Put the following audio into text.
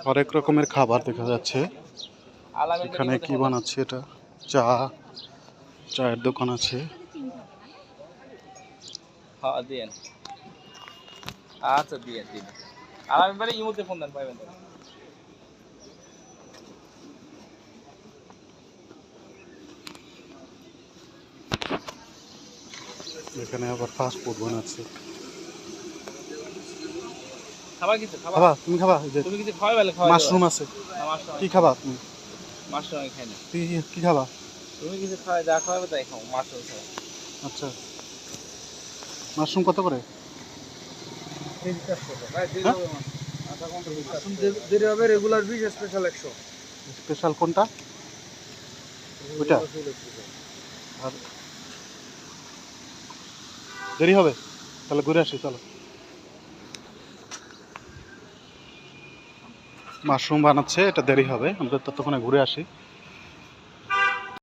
হরেক রকমের খাবার দেখা যাচ্ছে। এখানে কি বানাচ্ছে এটা? চা, চায়ের দোকান আছে। হ্যাঁ দিয়েন, আচ্ছা দিয়েন দিন। আর আমি বলি ইমোতে ফোন দেন পাইবেন। এখানে আবার ফাস্ট ফুড বানাচ্ছে। খাবার কিছু খাবার, খাবা? তুমি খাবা? এই যে তুমি কিছু খাওয়াই বলে খাওয়াই মাশরুম আছে। মাশরুম কি খাবা তুমি? মাশরুম আমি খাই না। তুই কি খাবা? তুমি কিছু খাওয়াই, যা খাওয়াবে তাই খাও, মাশরুম খাও। আচ্ছা, মাশরুম কত করে? Regular 20, special 100। স্পেশাল কোনটা? ওইটা। আর দেরি হবে, তাহলে ঘুরে আসি চলো। মাশরুম বানাচ্ছে, এটা দেরি হবে, আমরা ততক্ষণে ঘুরে আসি।